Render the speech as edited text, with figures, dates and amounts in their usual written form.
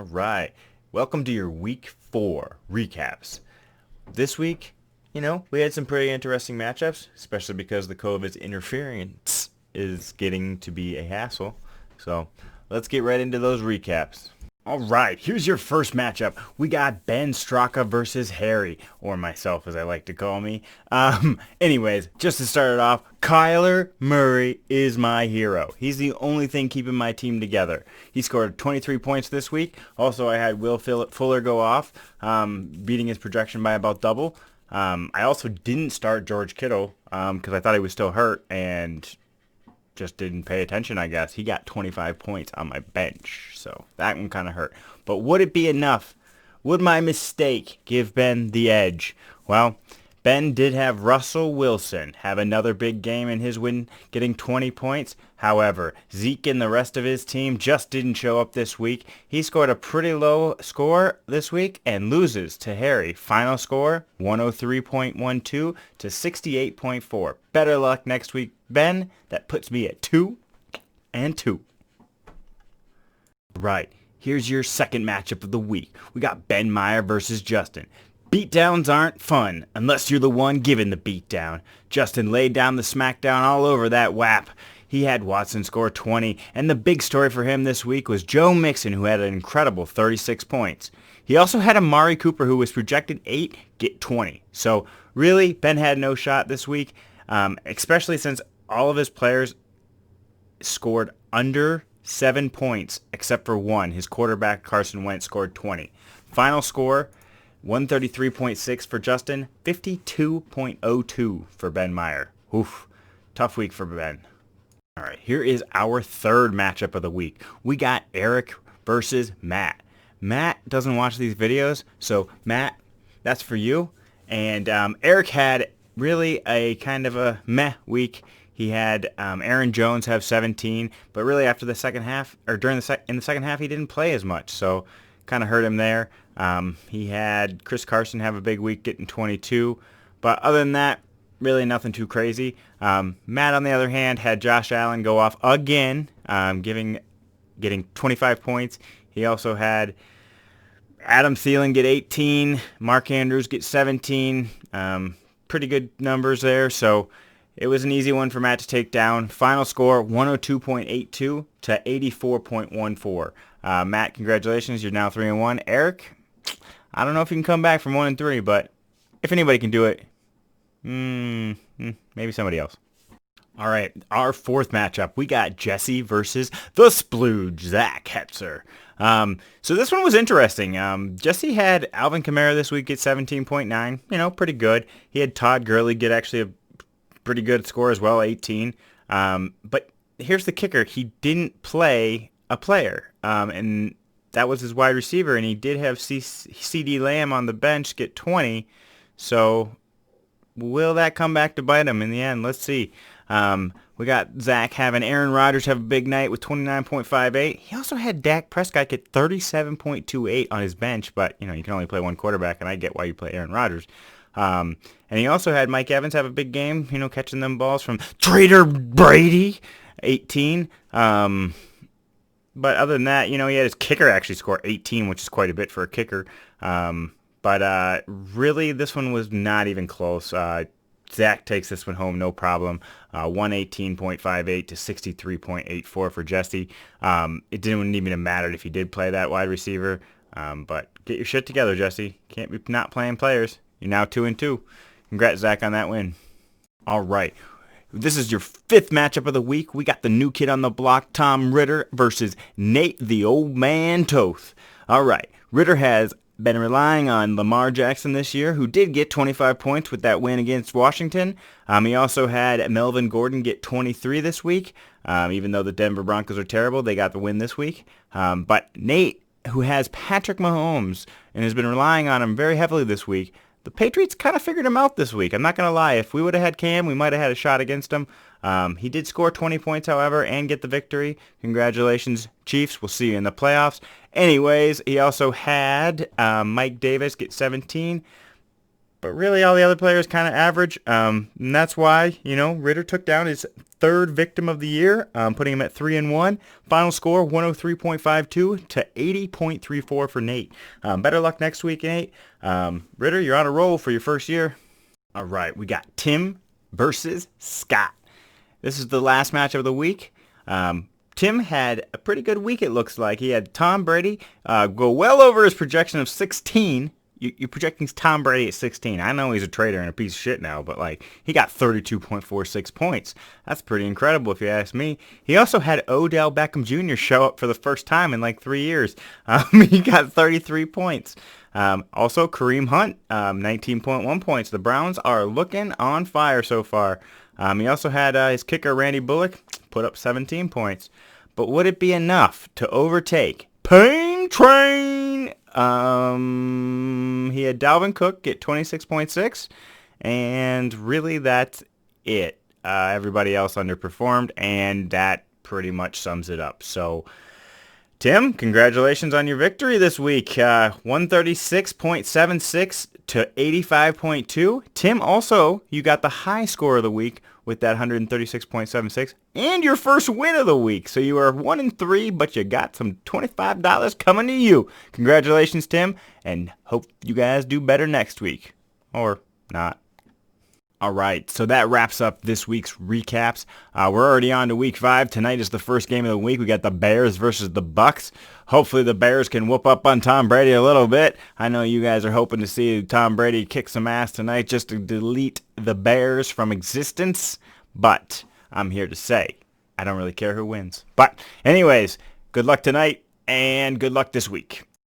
All right. Welcome to your week 4 recaps. This week, we had some pretty interesting matchups, especially because the COVID's interference is getting to be a hassle. So let's get right into those recaps. All right, here's your first matchup. We got Ben Straka versus Harry, or myself as I like to call me. Anyways, just to start it off, Kyler Murray is my hero. He's the only thing keeping my team together. He scored 23 points this week. Also, I had Will Fuller go off, beating his projection by about double. I also didn't start George Kittle because I thought he was still hurt, and just didn't pay attention, I guess. He got 25 points on my bench, so that one kind of hurt. But would it be enough? Would my mistake give Ben the edge? Well, Ben did have Russell Wilson have another big game in his win, getting 20 points. However, Zeke and the rest of his team just didn't show up this week. He scored a pretty low score this week and loses to Harry. Final score, 103.12 to 68.4. Better luck next week, Ben. That puts me at 2-2. Right, here's your second matchup of the week. We got Ben Meyer versus Justin. Beatdowns aren't fun unless you're the one giving the beatdown. Justin laid down the smackdown all over that WAP. He had Watson score 20, and the big story for him this week was Joe Mixon, who had an incredible 36 points. He also had Amari Cooper, who was projected 8, get 20. So really, Ben had no shot this week, especially since all of his players scored under 7 points, except for one. His quarterback, Carson Wentz, scored 20. Final score, 133.6 for Justin, 52.02 for Ben Meyer. Oof, tough week for Ben. All right, here is our third matchup of the week. We got Eric versus Matt. Matt doesn't watch these videos, so Matt, that's for you. And Eric had really a kind of a meh week. He had Aaron Jones have 17, but really after the second half, or in the second half, he didn't play as much, so kind of hurt him there. He had Chris Carson have a big week, getting 22, but other than that, really nothing too crazy. Matt, on the other hand, had Josh Allen go off again, getting 25 points. He also had Adam Thielen get 18, Mark Andrews get 17. Pretty good numbers there, so it was an easy one for Matt to take down. Final score, 102.82 to 84.14. Matt, congratulations. You're now 3-1. Eric, I don't know if you can come back from 1-3, but if anybody can do it, maybe somebody else. All right, our fourth matchup, we got Jesse versus the Splooge, Zach Hetzer. So this one was interesting. Jesse had Alvin Kamara this week get 17.9, pretty good. He had Todd Gurley get actually a pretty good score as well, 18. But here's the kicker. He didn't play a player, and that was his wide receiver, and he did have C.D. Lamb on the bench get 20. So will that come back to bite him in the end? Let's see. We got Zach having Aaron Rodgers have a big night with 29.58. He also had Dak Prescott get 37.28 on his bench, but, you can only play one quarterback, and I get why you play Aaron Rodgers. And he also had Mike Evans have a big game, catching them balls from Trader Brady, 18. But other than that, he had his kicker actually score 18, which is quite a bit for a kicker. But really, this one was not even close. Zach takes this one home, no problem. 118.58 to 63.84 for Jesse. It didn't even matter if he did play that wide receiver. But get your shit together, Jesse. Can't be not playing players. You're now 2-2. Congrats, Zach, on that win. All right. This is your fifth matchup of the week. We got the new kid on the block, Tom Ritter, versus Nate the Old Man Toth. All right. Ritter has been relying on Lamar Jackson this year, who did get 25 points with that win against Washington. He also had Melvin Gordon get 23 this week. Even though the Denver Broncos are terrible, they got the win this week. But Nate, who has Patrick Mahomes and has been relying on him very heavily this week, the Patriots kind of figured him out this week. I'm not going to lie. If we would have had Cam, we might have had a shot against him. He did score 20 points, however, and get the victory. Congratulations, Chiefs. We'll see you in the playoffs. Anyways, he also had Mike Davis get 17. But really, all the other players kind of average. And that's why, Ritter took down his third victim of the year, putting him at 3-1. Final score, 103.52 to 80.34 for Nate. Better luck next week, Nate. Ritter, you're on a roll for your first year. All right, we got Tim versus Scott. This is the last match of the week. Tim had a pretty good week, it looks like. He had Tom Brady go well over his projection of 16. You're projecting Tom Brady at 16. I know he's a traitor and a piece of shit now, but he got 32.46 points. That's pretty incredible if you ask me. He also had Odell Beckham Jr. show up for the first time in 3 years. He got 33 points. Also, Kareem Hunt, 19.1 points. The Browns are looking on fire so far. He also had his kicker, Randy Bullock, put up 17 points. But would it be enough to overtake Pain Train? He had Dalvin Cook get 26.6, and really that's it. Everybody else underperformed, and that pretty much sums it up. So, Tim, congratulations on your victory this week. 136.76 to 85.2. Tim, also, you got the high score of the week with that 136.76 and your first win of the week. So you are 1-3, but you got some $25 coming to you. Congratulations, Tim, and hope you guys do better next week. Or not. All right, so that wraps up this week's recaps. We're already on to week 5. Tonight is the first game of the week. We got the Bears versus the Bucks. Hopefully the Bears can whoop up on Tom Brady a little bit. I know you guys are hoping to see Tom Brady kick some ass tonight just to delete the Bears from existence. But I'm here to say I don't really care who wins. But anyways, good luck tonight and good luck this week.